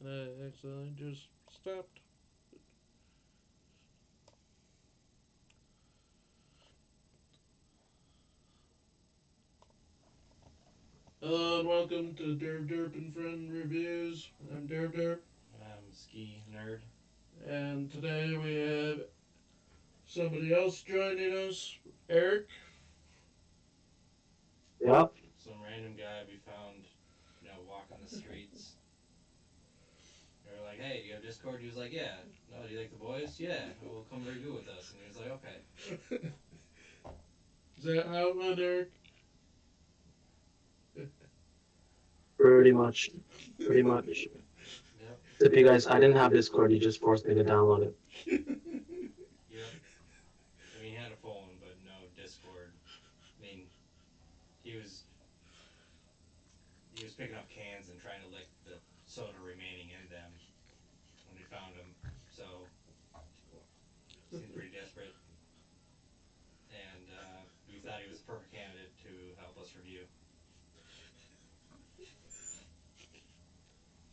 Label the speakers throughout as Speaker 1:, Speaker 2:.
Speaker 1: I accidentally just stopped. Hello and welcome to Derp Derp and Friend Reviews. I'm Derp Derp,
Speaker 2: Ski nerd.
Speaker 1: and today we have somebody else joining us, Eric.
Speaker 3: Yep.
Speaker 2: Some random guy we found, walking the streets. They were like, "Hey, do you have Discord?" He was like, "Yeah." "No, do you like the boys?" "Yeah." "Well, come review with us." And he was like, "Okay."
Speaker 1: Is that how it went, Eric?
Speaker 3: Pretty much. Pretty much.
Speaker 2: Yep.
Speaker 3: If you guys, I didn't have Discord. You just forced me to download it.
Speaker 2: Yep. I mean, he had a phone, but no Discord. I mean, he was he was picking up cans and trying to lick the soda remaining in them when we found him. So seemed pretty desperate, and we thought he was a perfect candidate to help us review.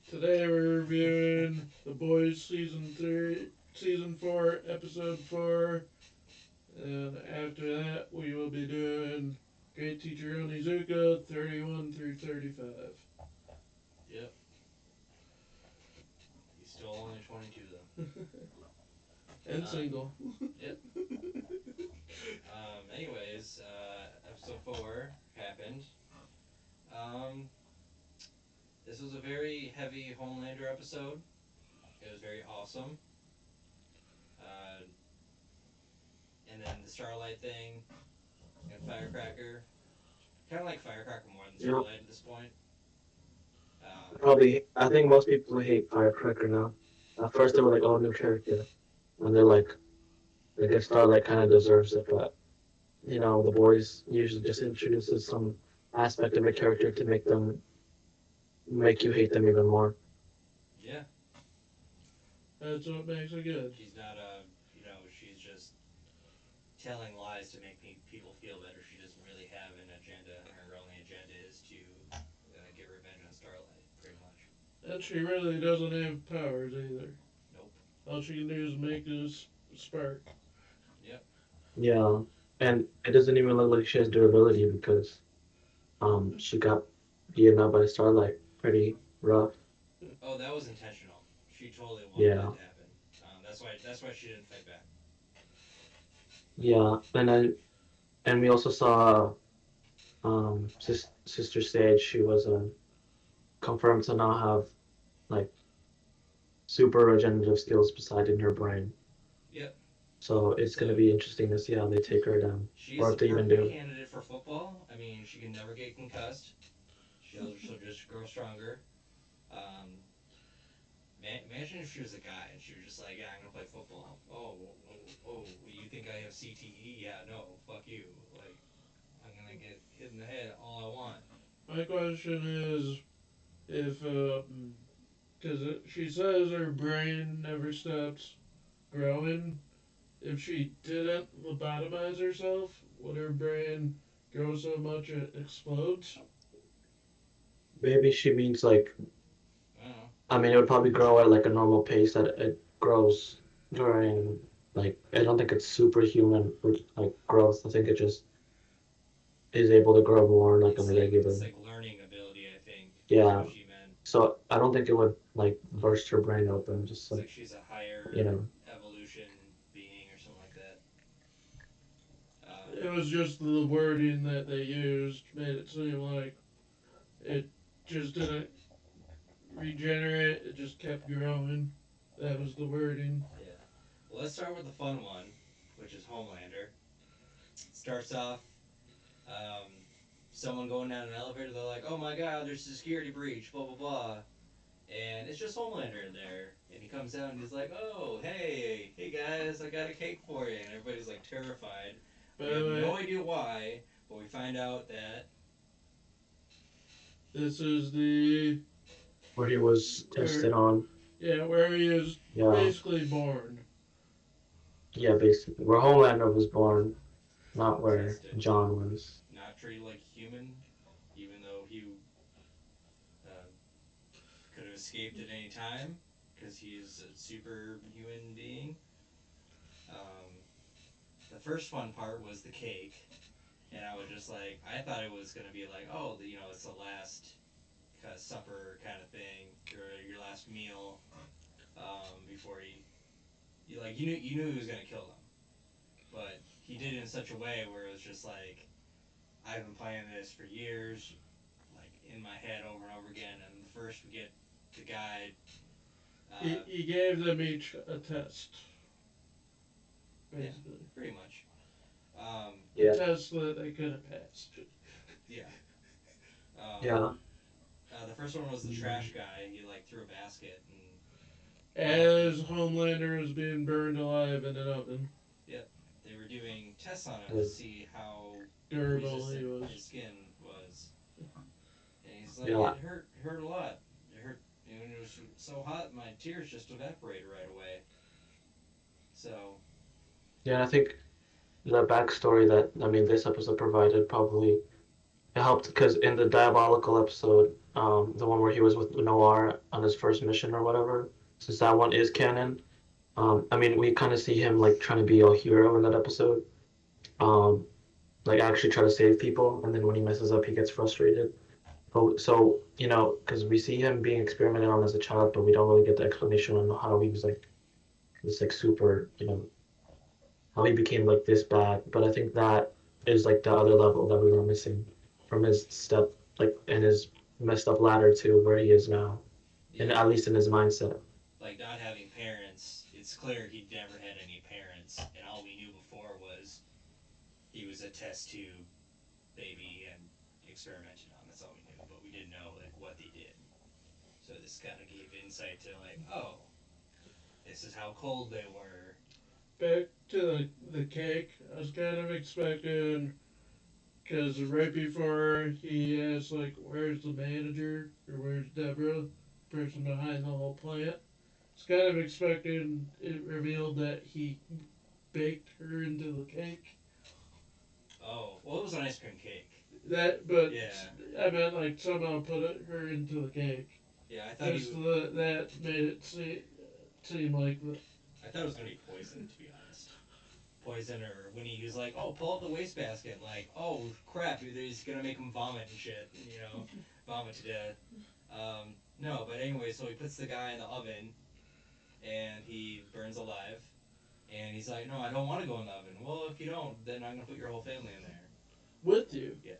Speaker 1: Today we're reviewing The Boys Season 4, Episode 4, and after that we will be doing Great Teacher Onizuka 31 through 35.
Speaker 2: Yep. He's still only 22 though.
Speaker 1: And
Speaker 2: Um,
Speaker 1: single.
Speaker 2: yep. Anyways, episode 4 happened. Um, this was a very heavy Homelander episode. It was very awesome. Uh, and then the Starlight thing and Firecracker. Kind of like Firecracker more than
Speaker 3: Yep.
Speaker 2: Starlight at this point. Um,
Speaker 3: Probably. I think most people hate Firecracker now. At first, they were like, "Oh, new character," and they're like, "I guess Starlight kind of deserves it," but the boys usually just introduces some aspect of a character to make you hate them even more.
Speaker 2: yeah,
Speaker 1: That's what makes it good.
Speaker 2: she's not she's just telling lies to make people feel better. She doesn't really have an agenda. Her only agenda is to get revenge on Starlight, pretty much.
Speaker 1: And she really doesn't have powers either.
Speaker 2: Nope.
Speaker 1: All she can do is make this spark.
Speaker 2: Yep.
Speaker 3: Yeah, and it doesn't even look like she has durability because she got beaten up by Starlight pretty rough.
Speaker 2: Oh, that was intentional. She totally wanted that
Speaker 3: Yeah,
Speaker 2: to happen. That's why she didn't fight back.
Speaker 3: yeah, and we also saw Sister Sage. She was confirmed to now have like super regenerative skills beside in her brain.
Speaker 2: Yep.
Speaker 3: So it's gonna
Speaker 2: So
Speaker 3: be interesting to see how they take her down, or
Speaker 2: she's
Speaker 3: if
Speaker 2: a
Speaker 3: they even
Speaker 2: perfect
Speaker 3: do.
Speaker 2: candidate for football. I mean, she can never get concussed. She'll just grow stronger. Um, Imagine if she was a guy and she was just like, "Yeah, I'm gonna play football." Oh, you think I have CTE? Yeah, no, fuck you. Like, I'm gonna get hit in the head all I want.
Speaker 1: My question is if, because she says her brain never stops growing. If she didn't lobotomize herself, would her brain grow so much it explodes?
Speaker 3: Maybe she means like,
Speaker 2: I don't know.
Speaker 3: I mean, it would probably grow at like a normal pace that it grows during, like, I don't think it's superhuman like growth. I think it just is able to grow more like on
Speaker 2: It's
Speaker 3: a
Speaker 2: like
Speaker 3: regular.
Speaker 2: it's like learning ability. I think is
Speaker 3: Yeah.
Speaker 2: what she meant.
Speaker 3: So I don't think it would like burst her brain open. Just
Speaker 2: It's
Speaker 3: like
Speaker 2: like she's a
Speaker 3: you
Speaker 2: higher
Speaker 3: know.
Speaker 2: evolution being or something like that.
Speaker 1: It was just the wording that they used made it seem like it just didn't regenerate, it just kept growing. That was the wording.
Speaker 2: Yeah. Well, let's start with the fun one, which is Homelander. Starts off um, someone going down an elevator. They're like, "Oh my God, there's a security breach." Blah blah blah. And it's just Homelander in there. And he comes out and he's like, "Oh, hey guys, I got a cake for you." And everybody's like terrified.
Speaker 1: By
Speaker 2: We
Speaker 1: the
Speaker 2: have no
Speaker 1: way,
Speaker 2: idea why, but we find out that
Speaker 1: this is the
Speaker 3: Where he was tested
Speaker 1: where
Speaker 3: on.
Speaker 1: where he is
Speaker 3: Yeah.
Speaker 1: basically born.
Speaker 3: Yeah, basically. Where Homelander was born, not where
Speaker 2: tested,
Speaker 3: John was.
Speaker 2: not treated like human, even though he uh, could have escaped at any time because he's a superhuman being. The first fun part was the cake, and I was just like, I thought it was gonna be like, oh, it's the last kind of supper kind of thing, your last meal, before you knew he was gonna kill them, but he did it in such a way where it was just like, I've been playing this for years, like in my head over and over again, and first we get the guy.
Speaker 1: He gave them each a test, basically.
Speaker 2: Yeah, pretty much.
Speaker 1: A test that they could have passed.
Speaker 2: Yeah.
Speaker 3: Yeah.
Speaker 2: The first one was the trash guy. He like threw a basket and.
Speaker 1: As Homelander was being burned alive in an oven.
Speaker 2: Yep. They were doing tests on him to see how
Speaker 1: durable he was.
Speaker 2: His skin was. And he's like, it hurt a lot. It hurt. And it was so hot, my tears just evaporated right away. So.
Speaker 3: Yeah, I think the backstory this episode provided probably it helped because in the Diabolical episode, the one where he was with Noir on his first mission or whatever, since that one is canon, we kind of see him like trying to be a hero in that episode, like actually try to save people, and then when he messes up, he gets frustrated. But so because we see him being experimented on as a child, but we don't really get the explanation on how he was like this like super how he became like this bad. But I think that is like the other level that we were missing from his step, like in his messed up ladder to where he is now, and at least in his mindset.
Speaker 2: Like not having parents, it's clear he never had any parents, and all we knew before was he was a test tube baby and experimented on. That's all we knew, but we didn't know like what they did. So this kind of gave insight to like, oh, this is how cold they were.
Speaker 1: Back to the cake, I was kind of expecting, because right before he asked, like, where's the manager, or where's Deborah, the person behind the whole plant, I was kind of expecting it revealed that he baked her into the cake.
Speaker 2: Oh, well, it was an ice cream cake.
Speaker 1: Yeah. I meant, like, somehow put her into the cake.
Speaker 2: Yeah, I thought
Speaker 1: that made it seem like...
Speaker 2: I thought it was going to be poison, to be honest. Poison, or when he was like, oh, pull up the wastebasket, like, oh, crap, he's going to make him vomit and shit, vomit to death. No, but anyway, so he puts the guy in the oven, and he burns alive, and he's like, no, I don't want to go in the oven. Well, if you don't, then I'm going to put your whole family in there.
Speaker 1: With you?
Speaker 2: Yeah.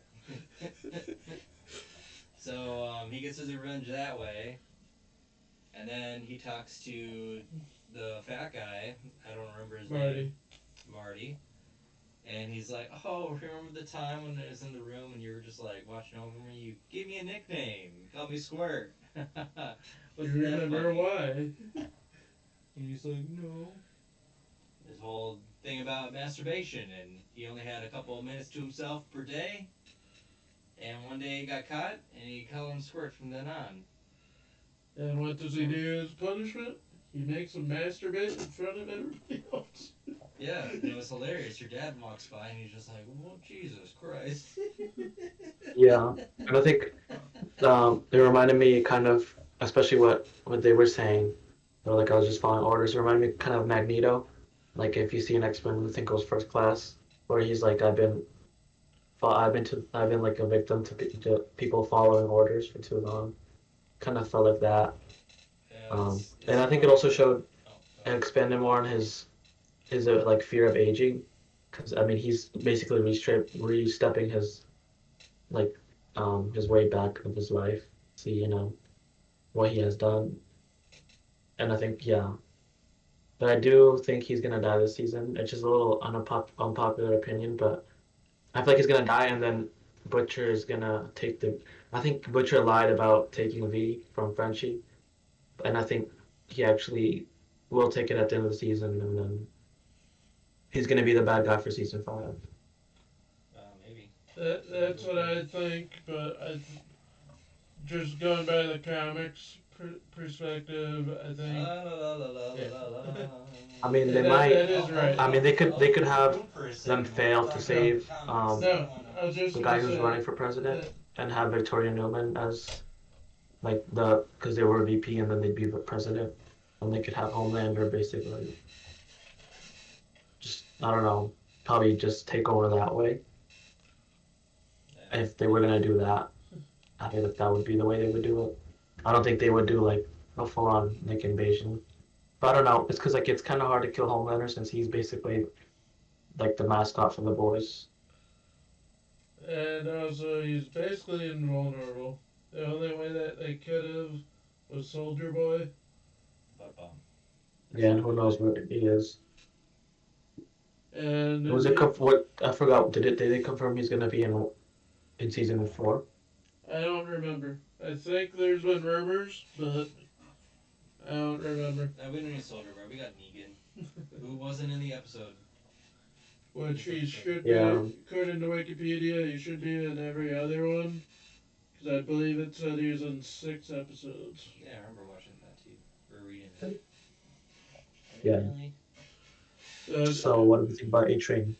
Speaker 2: So, he gets his revenge that way, and then he talks to the fat guy, I don't remember his name. Marty. And he's like, oh, remember the time when I was in the room and you were just like watching over me? You gave me a nickname. You called me Squirt.
Speaker 1: You remember why?
Speaker 2: And he's like, no. This whole thing about masturbation, and he only had a couple of minutes to himself per day. And one day he got caught, and he called him Squirt from then on.
Speaker 1: And what does he do as punishment? He makes him masturbate in front of everybody else.
Speaker 2: Yeah, and it was hilarious. Your dad walks by and he's just like, well, Jesus Christ.
Speaker 3: Yeah, and I think it reminded me kind of, especially what they were saying, or like I was just following orders, it reminded me kind of Magneto. Like if you see an X-Men, I think it was First Class, where he's like, I've been like a victim to people following orders for too long. Kind of felt like that. And I think it also showed and expanded more on his like fear of aging, because he's basically re-stepping his like his way back of his life, see what he has done, and I think but I do think he's gonna die this season. It's just a little unpopular opinion, but I feel like he's gonna die, and then Butcher is gonna take I think Butcher lied about taking V from Frenchie, and I think he actually will take it at the end of the season, and then he's going to be the bad guy for season 5.
Speaker 2: Maybe.
Speaker 1: That's what I think, but just going by the comics perspective, I think.
Speaker 3: They might.
Speaker 1: That is right.
Speaker 3: They could have them fail to save the guy who's running for president, and have Victoria Newman as like because they were VP and then they'd be the president, and they could have Homelander basically just I don't know, probably just take over that way.
Speaker 2: Yeah.
Speaker 3: If they were gonna do that, I think that would be the way they would do it. I don't think they would do like a full on like invasion. But I don't know. It's because like it's kind of hard to kill Homelander since he's basically like the mascot for the boys.
Speaker 1: And also, he's basically invulnerable. The only way that they could have was Soldier Boy.
Speaker 2: But
Speaker 3: Yeah, and who knows what he is.
Speaker 1: And
Speaker 3: Was it what I forgot? Did they confirm he's gonna be in season 4?
Speaker 1: I don't remember. I think there's been rumors, but I don't remember.
Speaker 2: we don't need Soldier, bro. We got Negan, who wasn't in the episode.
Speaker 1: Which he should
Speaker 3: Yeah.
Speaker 1: be, according to Wikipedia, he should be in every other one. Because I believe it said he was in 6 episodes.
Speaker 2: Yeah, I remember watching that too, or reading it.
Speaker 3: Yeah. So what do you think about A-Train?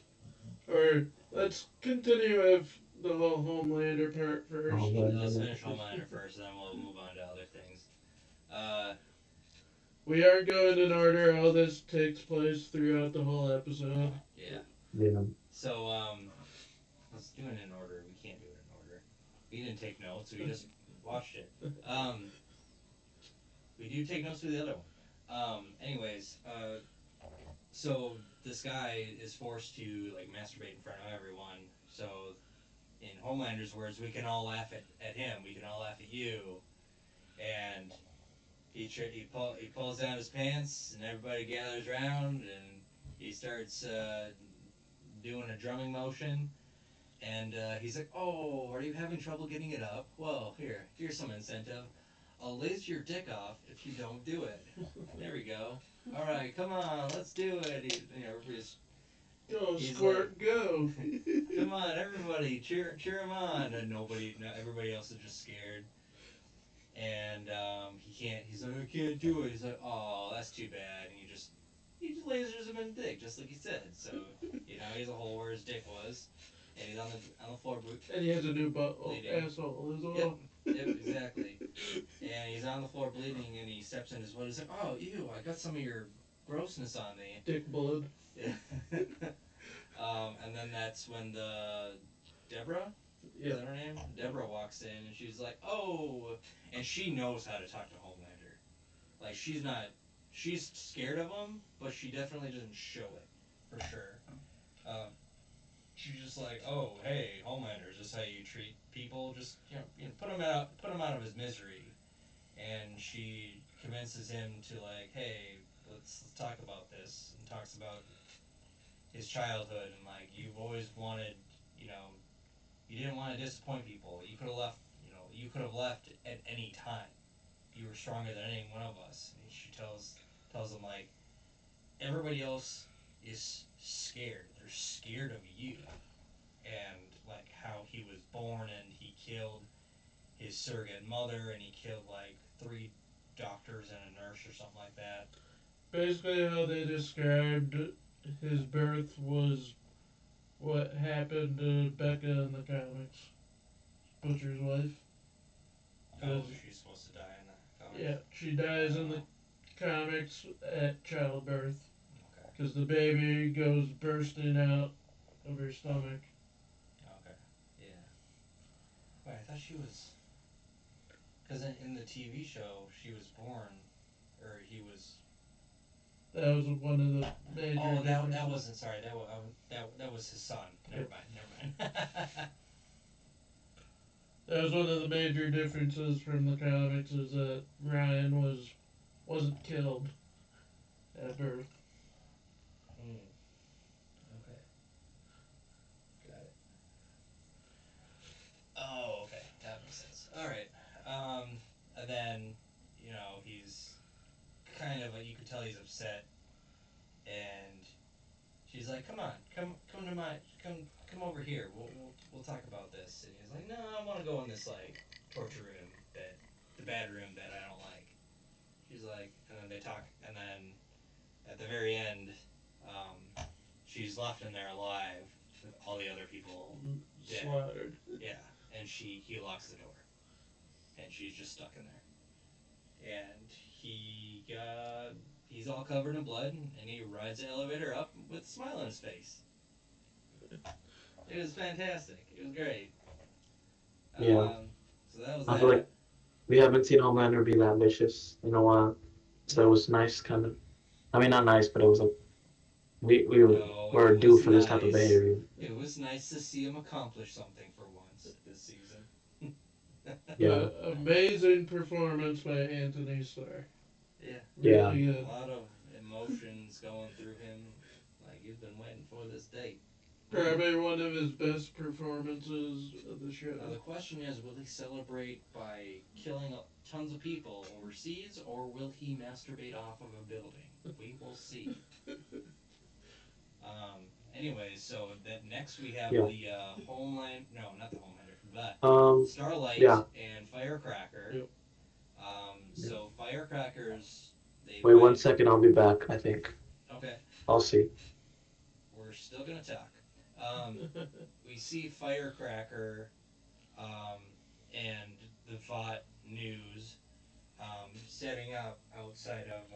Speaker 1: Or let's continue with the whole Homelander part first.
Speaker 3: Oh, yeah.
Speaker 2: Let's finish Homelander first, and then we'll move on to other things.
Speaker 1: We are going in order how this takes place throughout the whole episode.
Speaker 2: Yeah.
Speaker 3: Yeah.
Speaker 2: So, let's do it in order. We can't do it in order. We didn't take notes. We just watched it. We do take notes for the other one. Anyways, so this guy is forced to like masturbate in front of everyone. So, in Homelander's words, we can all laugh at him. We can all laugh at you. And he pulls down his pants, and everybody gathers around, and he starts doing a drumming motion. And he's like, "Oh, are you having trouble getting it up? Well, here's some incentive. I'll laser your dick off if you don't do it." There we go. All right, come on, let's do it. Everybody's,
Speaker 1: Go,
Speaker 2: he's
Speaker 1: Squirt, go!
Speaker 2: come on, everybody, cheer him on. And everybody else is just scared. And he can't. He's like, "I can't do it." He's like, "Oh, that's too bad." And he just lasers him in the dick, just like he said. So he has a hole where his dick was, and he's on the floor.
Speaker 1: And he has a new
Speaker 2: Bleeding.
Speaker 1: asshole as well.
Speaker 2: Yep, exactly. And he's on the floor bleeding, and he steps in his blood. He's like, "Oh, ew! I got some of your grossness on me."
Speaker 1: Dick blood.
Speaker 2: Yeah. And then that's when Deborah.
Speaker 1: Yeah.
Speaker 2: Is that her name? Deborah walks in, and she's like, "Oh," and she knows how to talk to Homelander. Like she's scared of him, but she definitely doesn't show it, for sure. She's just like, "Oh, hey, Homelander, is this how you treat people? Just put him out of his misery." And she convinces him to like, "Hey, let's talk about this," and talks about his childhood and like you've always wanted, you didn't want to disappoint people. You could have left, you could have left at any time. You were stronger than any one of us. And she tells him like everybody else is scared. They're scared of you, and like how he was born and he killed his surrogate mother and he killed like 3 doctors and a nurse or something like that.
Speaker 1: Basically, how they described his birth was what happened to Becca in the comics. Butcher's wife.
Speaker 2: Oh, she's supposed to die in the comics?
Speaker 1: Yeah, she dies in the comics at childbirth.
Speaker 2: Okay.
Speaker 1: Because the baby goes bursting out of her stomach.
Speaker 2: Okay. Yeah. Wait, I thought she was. Because in the TV show, she was born, or he was.
Speaker 1: That was one of the major.
Speaker 2: Oh, that
Speaker 1: differences.
Speaker 2: wasn't. Sorry, that was his son. Never mind.
Speaker 1: That was one of the major differences from the comics is that Ryan wasn't killed at birth.
Speaker 2: Okay. Got it. Oh, okay. That makes sense. All right. And then, he's kind of, you could tell he's upset, and she's like, "Come on, come over here. We'll talk about this." And he's like, "No, I want to go in this like torture room the bad room that I don't like." She's like, and then they talk, and then at the very end, she's left in there alive with all the other people dead.
Speaker 1: Slaughtered.
Speaker 2: Yeah, and he locks the door. and she's just stuck in there. And he's all covered in blood, and he rides the elevator up with a smile on his face. It was fantastic. It was great.
Speaker 3: Yeah.
Speaker 2: So that was
Speaker 3: I feel
Speaker 2: that.
Speaker 3: like we haven't seen Homelander be that vicious in a while. So it was nice, kind of. I mean, not nice, but it was like we
Speaker 2: No,
Speaker 3: were
Speaker 2: it
Speaker 3: due
Speaker 2: was
Speaker 3: for this type of
Speaker 2: nice.
Speaker 3: behavior.
Speaker 2: It was nice to see him accomplish something for once this season.
Speaker 3: Yeah.
Speaker 1: Amazing performance by Anthony Starr.
Speaker 2: Yeah.
Speaker 3: Yeah.
Speaker 1: Really
Speaker 2: A
Speaker 1: good.
Speaker 2: lot of emotions going through him. Like you've been waiting for this date.
Speaker 1: Probably one of his best performances of the show.
Speaker 2: Now the question is, will he celebrate by killing tons of people overseas, or will he masturbate off of a building? We will see. Anyways, so that next we have
Speaker 3: Yeah.
Speaker 2: the Homeland. No, not the Homelander. But
Speaker 3: Um.
Speaker 2: Starlight
Speaker 3: Yeah.
Speaker 2: and Firecracker.
Speaker 1: Yep.
Speaker 2: So Firecrackers. They
Speaker 3: Wait one
Speaker 2: went-
Speaker 3: second. I'll be back. I think.
Speaker 2: Okay,
Speaker 3: I'll see.
Speaker 2: we're still gonna talk. We see Firecracker and the Vought News setting up outside of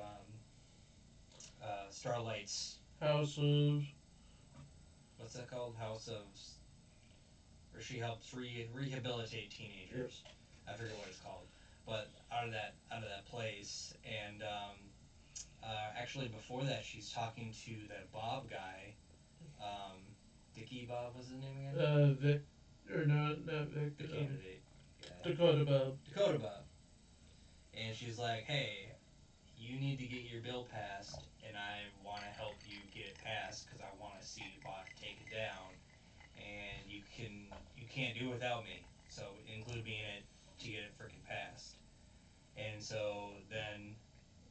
Speaker 2: Starlight's.
Speaker 1: House of
Speaker 2: What's that called? House of. Where she helps rehabilitate teenagers. I forget what it's called. But out of that place, and actually before that, she's talking to that Bob guy. Dickie Bob was his name again.
Speaker 1: Vic, or not Vic.
Speaker 2: The candidate. Yeah.
Speaker 1: Dakota Bob.
Speaker 2: Dakota Bob. And she's like, hey, you need to get your bill passed, and I want to help you get it passed because I want to see Bob take it down, and you can't do it without me, so include me in it to get it freaking passed. And so then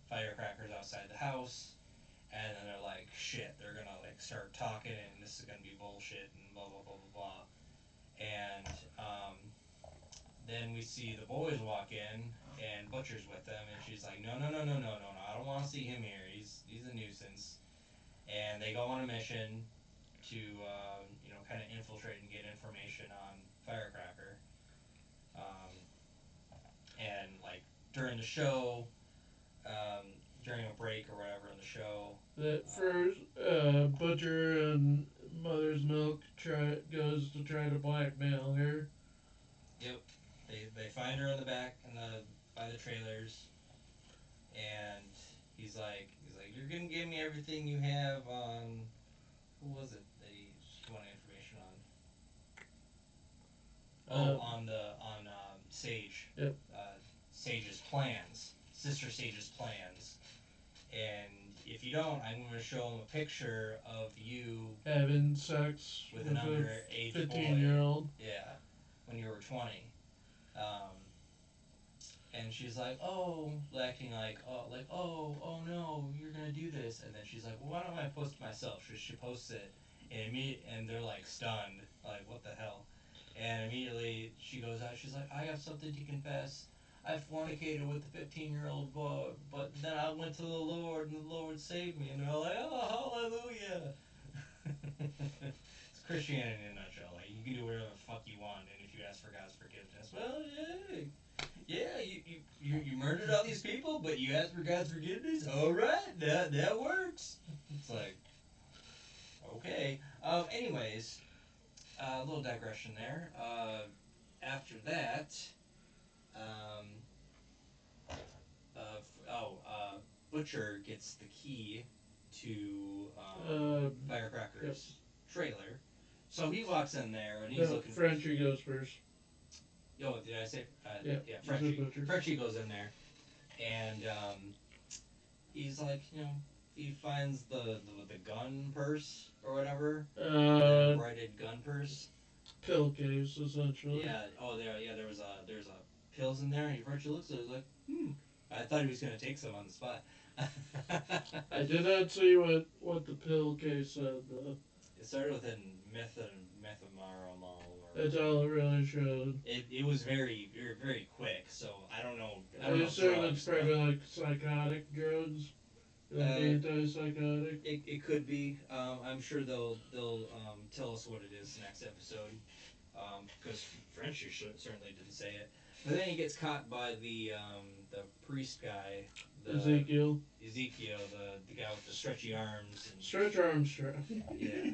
Speaker 2: Firecracker's outside the house, and then they're like, shit, they're gonna like start talking, and this is gonna be bullshit, and blah blah blah blah blah. And then we see the boys walk in, and Butcher's with them, and she's like, no, I don't want to see him here. He's a nuisance. And they go on a mission to, kind of infiltrate and get information on Firecracker. And like during the show, during a break or whatever in the show,
Speaker 1: That first Butcher and Mother's Milk goes to try to blackmail her.
Speaker 2: they find her in the back by the trailers, and he's like, you're gonna give me everything you have on. Who was it that he wanted information on? On Sage.
Speaker 1: Yep.
Speaker 2: Sage's plans, Sister Sage's plans, and if you don't, I'm going to show him a picture of you
Speaker 1: Having sex
Speaker 2: with
Speaker 1: with
Speaker 2: an
Speaker 1: a
Speaker 2: underage
Speaker 1: 15-year-old.
Speaker 2: Yeah, when you were 20. And she's like, acting like, oh no, you're gonna do this, and then she's like, well, why don't I post it myself? She posts it, and they're like stunned, like what the hell? And immediately she goes out, she's like, I have something to confess. I fornicated with a 15-year-old boy, but then I went to the Lord, and the Lord saved me. And they're like, oh, hallelujah. It's Christianity in a nutshell. Like, you can do whatever the fuck you want, and if you ask for God's forgiveness, well, yeah, you murdered all these people, but you asked for God's forgiveness? All right, that works. It's like, okay. Anyways, a little digression there. After that, Butcher gets the key to Firecracker's trailer. So he walks in there and he's
Speaker 1: No,
Speaker 2: looking.
Speaker 1: Frenchie goes first.
Speaker 2: Oh, did I say?
Speaker 1: Yeah,
Speaker 2: Frenchie.
Speaker 1: Butcher.
Speaker 2: Frenchie goes in there, and he's like, he finds the gun purse or whatever, the embroidered gun purse.
Speaker 1: Pill case, essentially.
Speaker 2: Yeah. Oh, there's a pills in there, and Frenchie looks at it like, I thought he was gonna take some on the spot.
Speaker 1: I did not see what the pill case said, though.
Speaker 2: It started with a methamaramol.
Speaker 1: That's all it really showed.
Speaker 2: It was very, very, very quick, so I don't know.
Speaker 1: I assume it's probably like psychotic drugs, like antipsychotic.
Speaker 2: It could be. I'm sure they'll tell us what it is next episode. Because Frenchie certainly didn't say it. But then he gets caught by the priest guy, the
Speaker 1: Ezekiel.
Speaker 2: Ezekiel, the guy with the stretchy arms. And,
Speaker 1: Stretch Armstrong.
Speaker 2: yeah.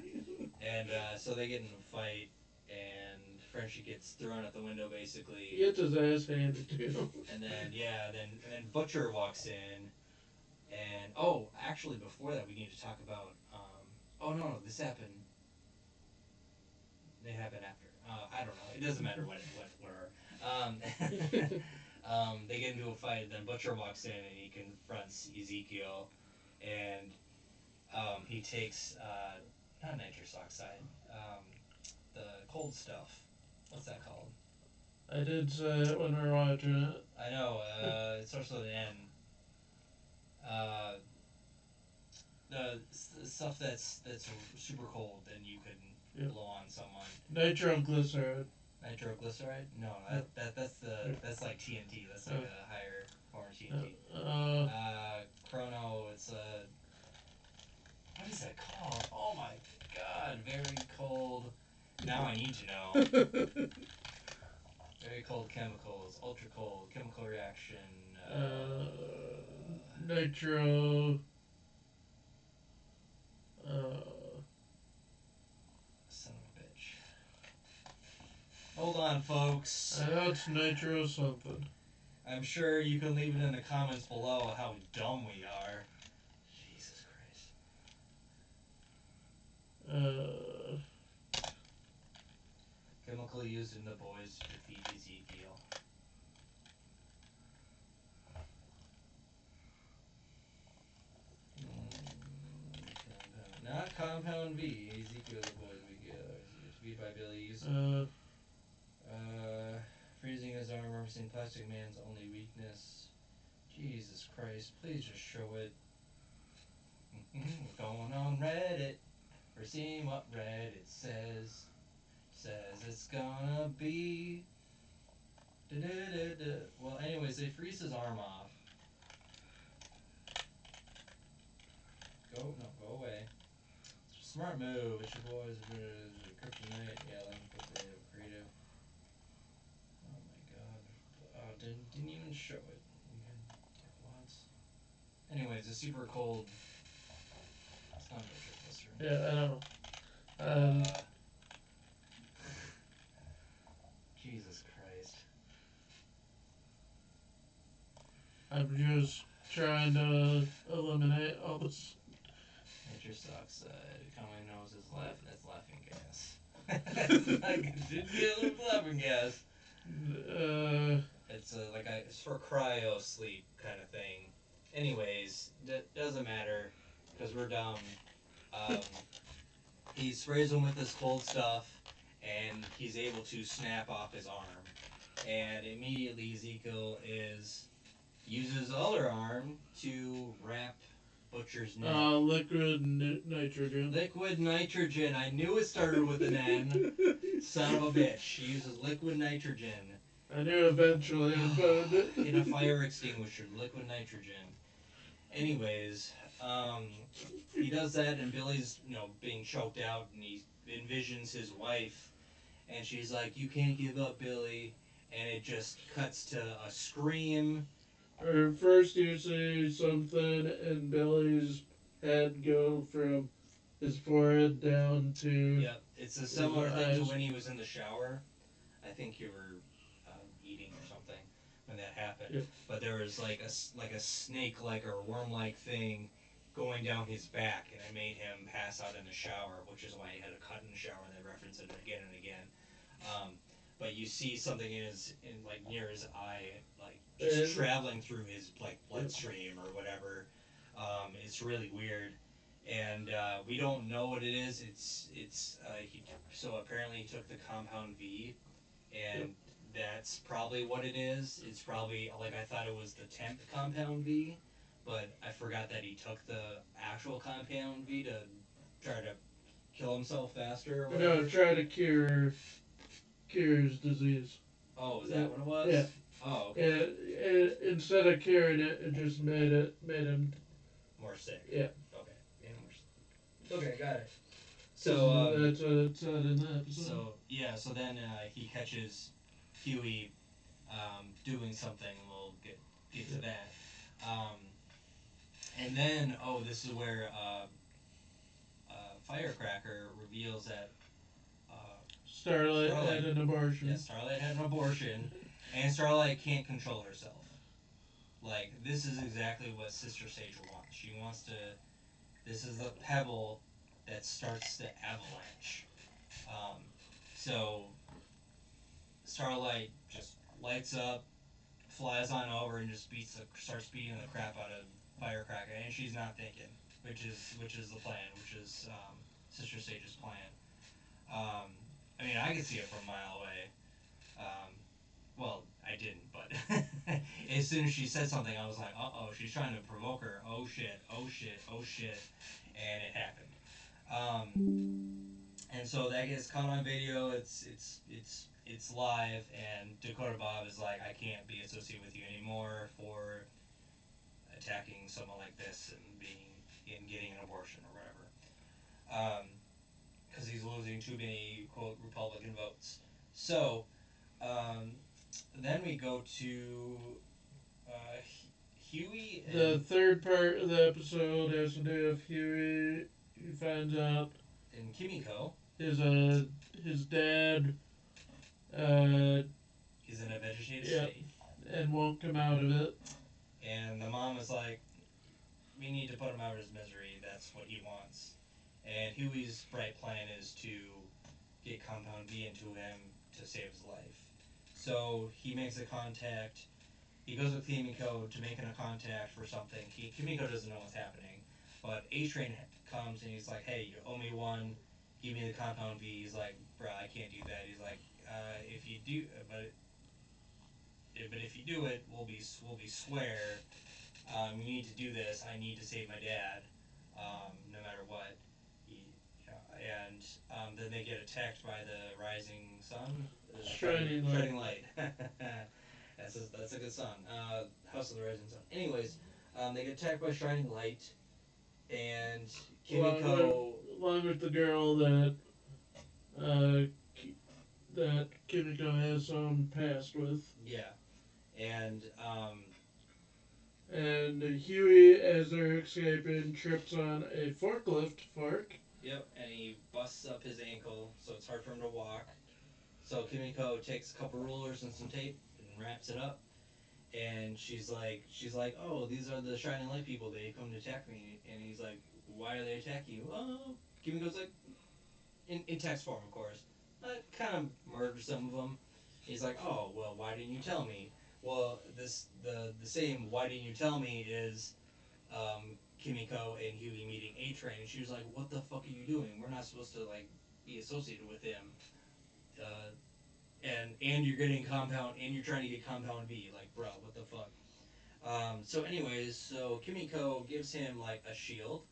Speaker 2: And so they get in a fight, and Frenchie gets thrown out the window basically.
Speaker 1: He gets his ass handed to him.
Speaker 2: And then then Butcher walks in, and actually before that we need to talk about. No, this happened. They happen after. I don't know. It doesn't matter what they get into a fight. Then Butcher walks in and he confronts Ezekiel, and he takes not nitrous oxide, the cold stuff. What's that called?
Speaker 1: I did say it when we were watching it.
Speaker 2: I know. It starts with an N. The stuff that's super cold and you can blow on someone.
Speaker 1: Nitroglycerin.
Speaker 2: Nitroglyceride? No, that's like TNT. That's like a higher form of TNT. Chrono. It's what is that called? Oh my god! Very cold. Now I need to know. Very cold chemicals. Ultra cold chemical reaction.
Speaker 1: Nitro.
Speaker 2: Son of a bitch. Hold on, folks.
Speaker 1: I know it's nitro something.
Speaker 2: I'm sure you can leave it in the comments below how dumb we are. Jesus Christ. Chemical used in The Boys to defeat Ezekiel. Not Compound V. Ezekiel The Boys we get. Defeated by Billy's. Freezing his arm, referencing Plastic Man's only weakness. Jesus Christ, please just show it. We're going on Reddit. We're seeing what Reddit says. Says it's gonna be. Well, anyways, they freeze his arm off. Go away. Smart move. It's your boys. Kryptonite. Yeah, let me put creative. Oh my god. Didn't even show it. What? Anyways, it's super cold. It's not nitroglycerin.
Speaker 1: Yeah, I know.
Speaker 2: Jesus Christ.
Speaker 1: I'm just trying to eliminate all this.
Speaker 2: Nitrous oxide, commonly known as that's laughing gas. It's laughing gas. It's it's for cryo sleep kind of thing. Anyways, that doesn't matter because we're dumb. He sprays him with this cold stuff, and he's able to snap off his arm. And immediately Ezekiel uses his other arm to wrap Butcher's neck.
Speaker 1: Liquid nitrogen.
Speaker 2: Liquid nitrogen. I knew it started with an N. Son of a bitch. He uses liquid nitrogen.
Speaker 1: I knew eventually I'd find it.
Speaker 2: In a fire extinguisher. Liquid nitrogen. Anyways, he does that, and Billy's, being choked out, and he envisions his wife, and she's like, "You can't give up, Billy," and it just cuts to a scream.
Speaker 1: Or first you see something, and Billy's head go from his forehead down to...
Speaker 2: Yep, it's a similar thing to when he was in the shower. I think you were eating or something when that happened.
Speaker 1: Yep.
Speaker 2: But there was like a snake-like or worm-like thing going down his back, and it made him pass out in the shower, which is why he had a cut in the shower, and they reference it again and again. But you see something near his eye, just traveling through his bloodstream or whatever. It's really weird, and we don't know what it is. So apparently he took the Compound V, and that's probably what it is. It's probably I thought it was the 10th Compound V, but I forgot that he took the actual Compound V to try to kill himself faster. Or whatever.
Speaker 1: No, try to cure his disease.
Speaker 2: Oh, is that what it was?
Speaker 1: Yeah.
Speaker 2: Oh, okay.
Speaker 1: Instead of curing it, it just made him
Speaker 2: more sick.
Speaker 1: Yeah.
Speaker 2: Okay. Made him more sick. Okay, got it. So
Speaker 1: that's what it said in the episode.
Speaker 2: So then he catches Huey doing something. We'll get to that. Um, and then, this is where Firecracker reveals that
Speaker 1: Starlight
Speaker 2: Starlight,
Speaker 1: had an abortion.
Speaker 2: yeah, Starlight had an abortion, and Starlight can't control herself. Like, this is exactly what Sister Sage wants. She wants to. This is the pebble that starts the avalanche. Um, so Starlight just lights up, flies on over, and just starts beating the crap out of Firecracker, and she's not thinking, which is the plan, which is Sister Sage's plan. I mean, I could see it from a mile away. Well, I didn't, but as soon as she said something, I was like, oh, she's trying to provoke her. Oh shit, oh shit, oh shit, and it happened. And so that gets caught on video. It's live, and Dakota Bob is like, I can't be associated with you anymore for attacking someone like this and getting an abortion or whatever. Because he's losing too many quote Republican votes. So then we go to uh, Huey and
Speaker 1: The third part of the episode has to do with Huey. He finds out
Speaker 2: Kimiko
Speaker 1: his dad
Speaker 2: is in a vegetative
Speaker 1: Yep.
Speaker 2: state.
Speaker 1: and won't come out of it.
Speaker 2: And the mom is like, we need to put him out of his misery. That's what he wants. And Huey's bright plan is to get Compound V into him to save his life. So he makes a contact. He goes with Kimiko to making a contact for something. Kimiko doesn't know what's happening. But A-Train comes and he's like, hey, you owe me one. Give me the Compound V. He's like, bro, I can't do that. He's like, if you do, but if you do it, we'll be square. You need to do this. I need to save my dad, no matter what. And then they get attacked by the rising sun.
Speaker 1: Shining
Speaker 2: light. That's a good song. House of the Rising Sun. Anyways, they get attacked by shining light, and Kimiko.
Speaker 1: Along with the girl that Kimiko has some past with.
Speaker 2: Yeah, and
Speaker 1: Huey, as they're escaping, trips on a forklift fork.
Speaker 2: Yep, and he busts up his ankle, so it's hard for him to walk. So Kimiko takes a couple rulers and some tape and wraps it up, and she's like, oh, these are the shining light people. They come to attack me, and he's like, why are they attacking you? Oh, Kimiko's like, in text form, of course, kind of murdered some of them. He's like, oh, well, why didn't you tell me? Well, the same why didn't you tell me is Kimiko and Huey meeting A-Train, and she was like, what the fuck are you doing? We're not supposed to like be associated with him. And you're getting Compound, and you're trying to get Compound V. Like, bro, what the fuck? So anyways, so Kimiko gives him like a shield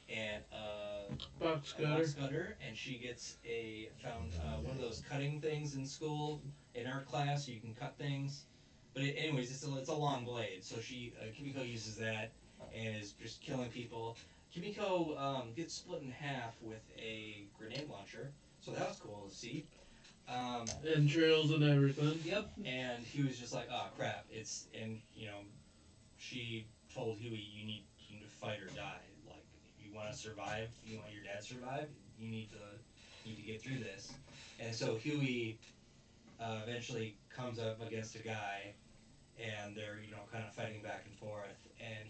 Speaker 2: and a
Speaker 1: Box
Speaker 2: cutter, and she gets found one of those cutting things in school in art class, so you can cut things. But anyways, it's a long blade, so Kimiko uses that and is just killing people. Kimiko gets split in half with a grenade launcher, so that was cool to see.
Speaker 1: And drills and everything.
Speaker 2: Yep. And he was just like, oh crap, she told Huey, you need to fight or die. Like, if you want to survive, you want your dad to survive, you need to get through this. And so Huey eventually comes up against a guy, and they're kind of fighting back and forth. And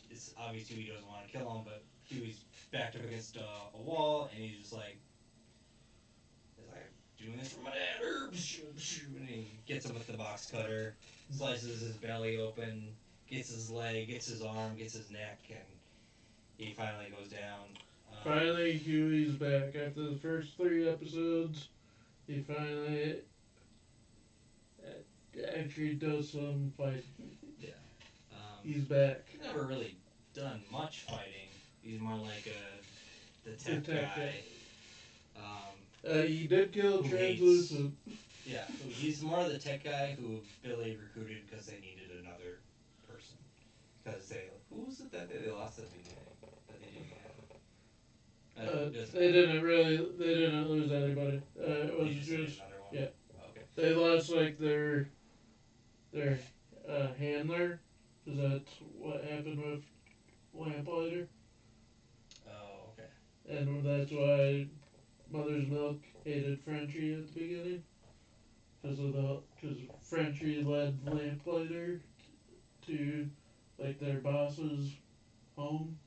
Speaker 2: it's obvious Huey doesn't want to kill him, but Huey's backed up against a wall, and he's just like, doing this for my dad, and he gets him with the box cutter, slices his belly open, gets his leg, gets his arm, gets his neck, and he finally goes down.
Speaker 1: Finally, Huey's back. After the first 3 episodes, he finally actually does some fighting.
Speaker 2: Yeah.
Speaker 1: He's back.
Speaker 2: He's never really done much fighting. He's more like the tech guy.
Speaker 1: He did kill
Speaker 2: Who
Speaker 1: Translucent.
Speaker 2: Yeah, he's more the tech guy who Billy recruited because they needed another person. Because who was it that they lost at the beginning that they didn't have?
Speaker 1: They didn't lose anybody. It was
Speaker 2: They just needed
Speaker 1: just,
Speaker 2: another one?
Speaker 1: yeah.
Speaker 2: Okay.
Speaker 1: They lost like their their handler, because that's what happened with Lamplighter,
Speaker 2: Oh, okay.
Speaker 1: and that's why Mother's Milk hated Frenchie at the beginning, because Frenchie led Lamplighter to like their boss's home,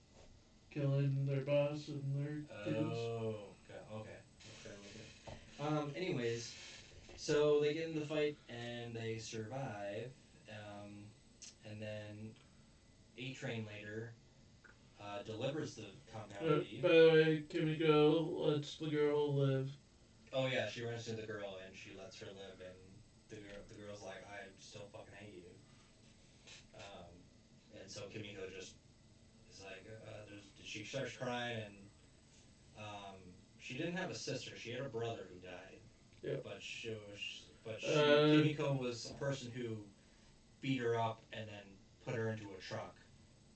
Speaker 1: killing their boss and their kids.
Speaker 2: Oh, okay. Anyways, so they get in the fight and they survive. And then A-Train later delivers the compound V.
Speaker 1: By the way, Kimiko lets the girl live.
Speaker 2: Oh yeah, she runs to the girl and she lets her live, and the girl's like, I still fucking hate you. And so Kimiko just is like, she starts crying, and she didn't have a sister. She had a brother who died.
Speaker 1: Yep.
Speaker 2: But Kimiko was a person who beat her up and then put her into a truck.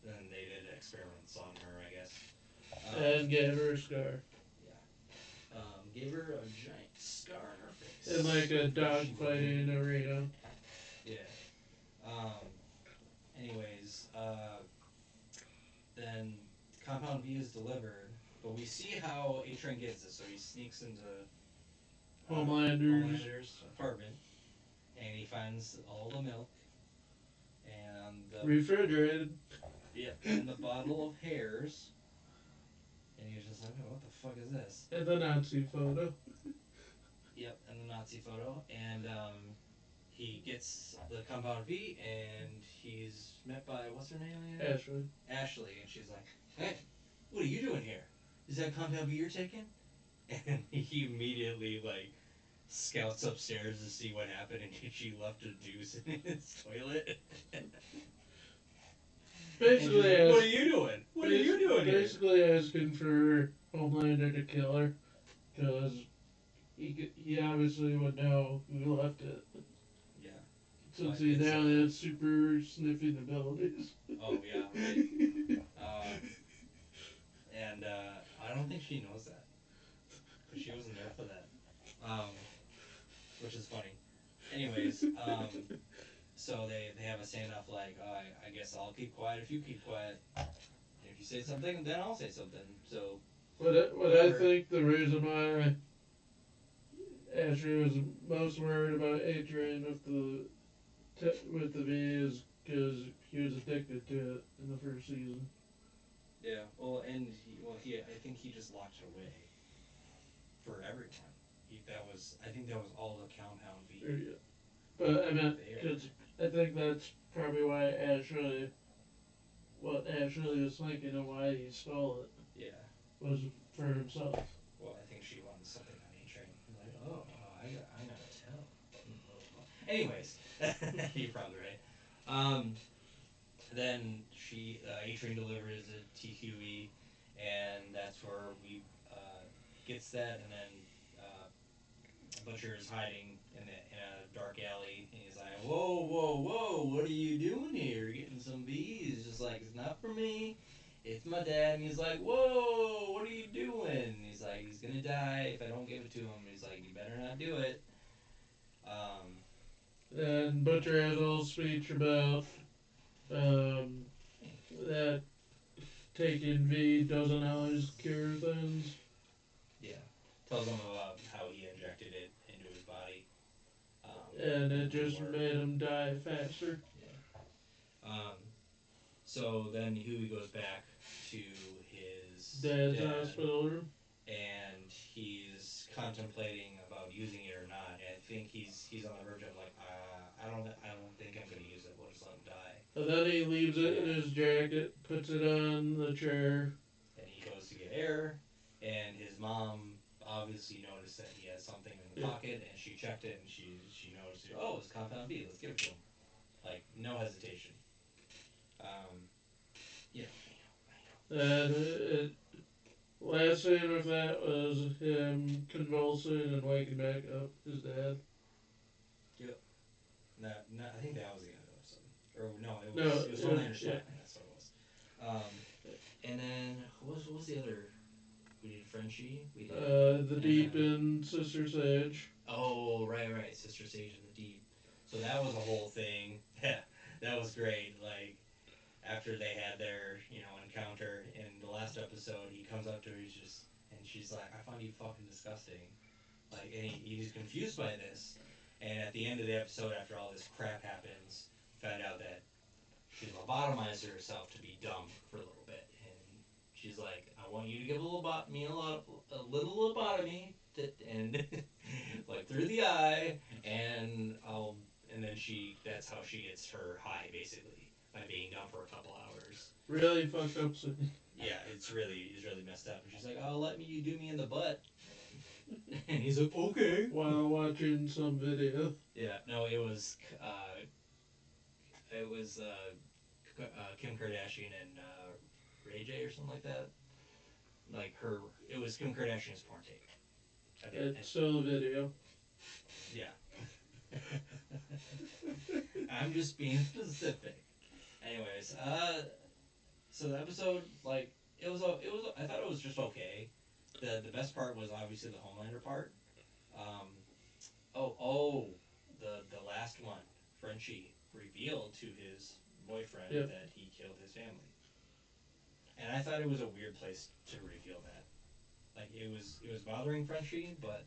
Speaker 2: Then they did experiments on her, I guess.
Speaker 1: And gave her a scar.
Speaker 2: Gave her a giant scar on her face.
Speaker 1: In like a dogfighting arena.
Speaker 2: Yeah. Anyways, then Compound V is delivered, but we see how A-Train gets it. So he sneaks into Homelander's apartment, and he finds all the milk and the
Speaker 1: refrigerated.
Speaker 2: Yeah, and the bottle of hairs. And he was just like, oh, what the fuck is this?
Speaker 1: And the Nazi photo.
Speaker 2: Yep, and the Nazi photo. And he gets the Compound V, and he's met by, what's her name again?
Speaker 1: Ashley.
Speaker 2: Ashley, and she's like, hey, what are you doing here? Is that Compound V you're taking? And he immediately, like, scouts upstairs to see what happened, and she left a juice in his toilet.
Speaker 1: Basically,
Speaker 2: what are you doing? What are you doing here?
Speaker 1: Basically asking for Homelander to kill her, because he obviously would know who left it.
Speaker 2: Yeah.
Speaker 1: Since he now has super sniffing abilities.
Speaker 2: Oh, yeah, right. And I don't think she knows that. Because she wasn't there for that. Which is funny. Anyways, so they have a standoff like, I guess I'll keep quiet if you keep quiet. And if you say something, then I'll say something. So.
Speaker 1: What I think the reason why Ashley was most worried about A-Train with the V is because he was addicted to it in the first season.
Speaker 2: Yeah, well, and I think he just locked it away for everyone. I think that was all the Compound V.
Speaker 1: Yeah. But I mean, because I think that's probably why what Ashley was thinking and why he stole it.
Speaker 2: Yeah.
Speaker 1: Was for himself.
Speaker 2: Well, I think she wanted something on A-Train. Like, I gotta tell. Anyways, you're probably right. Then A-Train delivers it to Huey, and that's where we gets that, and then Butcher is hiding in a dark alley, and he's like, whoa, what are you doing here? Getting some bees? Just like, it's not for me, it's my dad. And he's like, whoa, what are you doing? And he's like, he's gonna die if I don't give it to him. And he's like, you better not do it.
Speaker 1: And Butcher has a little speech about that taking V doesn't always cure things.
Speaker 2: Yeah. Tells him about how he injected it into his body.
Speaker 1: And it just made him die faster.
Speaker 2: Yeah. So then Huey goes back to his
Speaker 1: dad's hospital room.
Speaker 2: And he's contemplating about using it or not. And I think he's on the verge of like, I don't think I'm gonna use it. We'll just let him die.
Speaker 1: And then he leaves it in his jacket, puts it on the chair.
Speaker 2: And he goes to get air, and his mom obviously noticed that he has something in the pocket, and she checked it, and she noticed, oh, it's Compound V, let's give it to him. Like, no hesitation.
Speaker 1: And last scene of that was him convulsing and waking back up his dad.
Speaker 2: Yep. I think that was the end of the episode. Or no, it was only understanding. Yeah. That's what it was. And then what was the other? We did Frenchie. We did
Speaker 1: the Deep and Sister Sage.
Speaker 2: Oh, right. Sister Sage and the Deep. So that was a whole thing. Yeah, that was great. Like after they had their encounter in the last episode, he comes up to her, and she's like, "I find you fucking disgusting." Like, and he's confused by this. And at the end of the episode, after all this crap happens, found out that she lobotomized herself to be dumb for a little bit, and she's like, "I want you to give a little lobotomy, and like through the eye, and I'll." And then that's how she gets her high, basically, by being dumb for a couple hours.
Speaker 1: Really fucked up scene.
Speaker 2: Yeah, it's really messed up. And she's like, "Oh, you do me in the butt," and he's like, "Okay."
Speaker 1: While watching some video.
Speaker 2: Yeah, no, it was Kim Kardashian and Ray J or something like that. Like it was Kim Kardashian's porn tape.
Speaker 1: It's still a video.
Speaker 2: Yeah. I'm just being specific. Anyways, so the episode, like, I thought it was just okay. The best part was obviously the Homelander part. The last one, Frenchie revealed to his boyfriend that he killed his family. And I thought it was a weird place to reveal that. Like, it was bothering Frenchie, but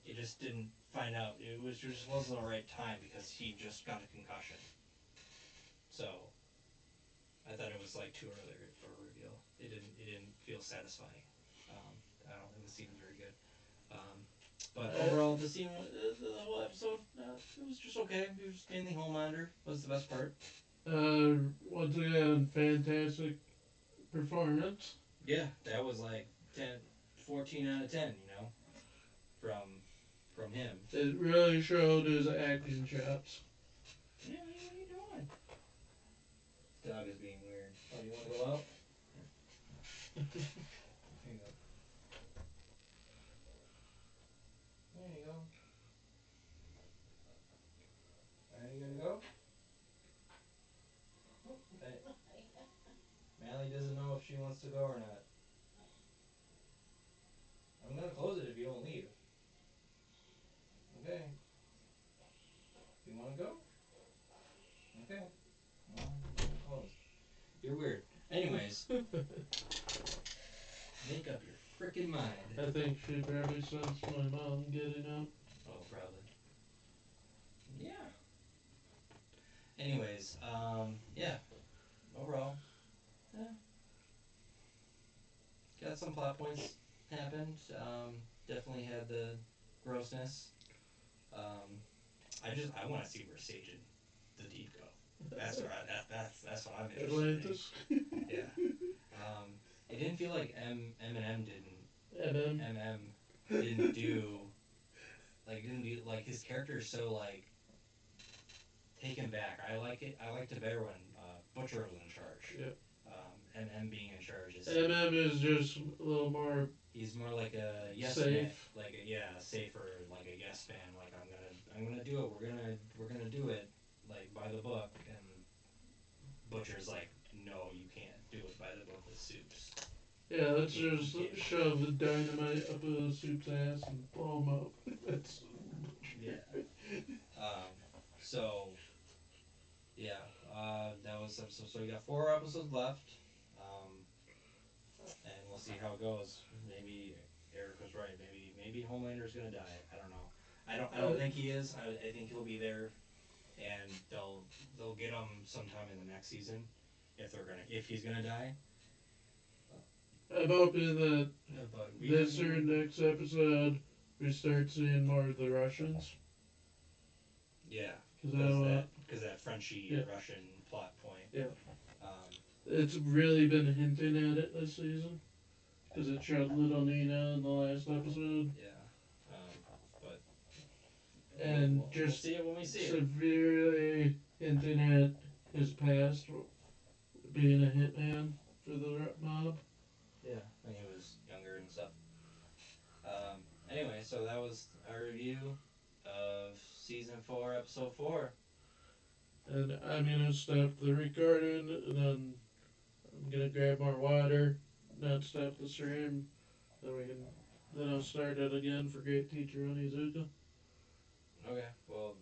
Speaker 2: he just didn't find out. It just wasn't the right time because he just got a concussion. So I thought it was like too early for a reveal. It didn't feel satisfying. I don't think the scene was very good. But overall, the whole episode, it was just okay. It was mainly Homelander was the best part.
Speaker 1: Once again, fantastic performance.
Speaker 2: Yeah, that was like 14 out of 10, from him.
Speaker 1: It really showed his acting chops.
Speaker 2: Yeah, what are you doing? This dog is being weird. Oh, you want to go out? Here you go. There you go. Are you gonna go? Hey. Mally doesn't know if she wants to go or not. I'm gonna close it if you don't leave. Okay. You wanna go? Okay. Well, closed. You're weird. Anyways. Make up your frickin' mind.
Speaker 1: I think she probably sensed my mom getting up.
Speaker 2: Oh, probably. Yeah. Anyways, yeah. Overall, got some plot points happened. Definitely had the grossness. I want to see where Sage and the Deep go. That's what I'm interested
Speaker 1: Atlantis.
Speaker 2: in. Yeah. It didn't feel like Eminem didn't do like his character is so like taken back. I like it better when Butcher was in charge.
Speaker 1: Yep.
Speaker 2: M being in charge is
Speaker 1: is just a little more.
Speaker 2: He's more like a yes
Speaker 1: safe.
Speaker 2: Man, like safer, like a yes man. Like I'm gonna do it. We're gonna do it like by the book. And Butcher's like, no, you can't do it by the book with Soups.
Speaker 1: Yeah, let's just shove the dynamite up a Soup's ass and blow him up. That's.
Speaker 2: Yeah. So. Yeah. That was episode. So we got 4 episodes left. And we'll see how it goes. Maybe Eric was right. Maybe Homelander's gonna die. I don't know. I don't think he is. I think he'll be there, and they'll get him sometime in the next season if he's gonna die.
Speaker 1: I'm hoping that this or next episode we start seeing more of the Russians.
Speaker 2: Yeah. Because that Frenchie Russian plot point.
Speaker 1: Yeah. It's really been hinting at it this season. Because it showed little Nina in the last episode.
Speaker 2: Yeah. But.
Speaker 1: And
Speaker 2: we'll see it when we see it.
Speaker 1: Severely hinting at his past, being a hitman for the mob.
Speaker 2: Yeah, when he was younger and stuff. Anyway, so that was our review of Season 4, Episode 4.
Speaker 1: And I'm gonna stop the recording, and then I'm gonna grab more water, not stop the stream, then I'll start it again for Great Teacher Onizuka.
Speaker 2: Okay, well,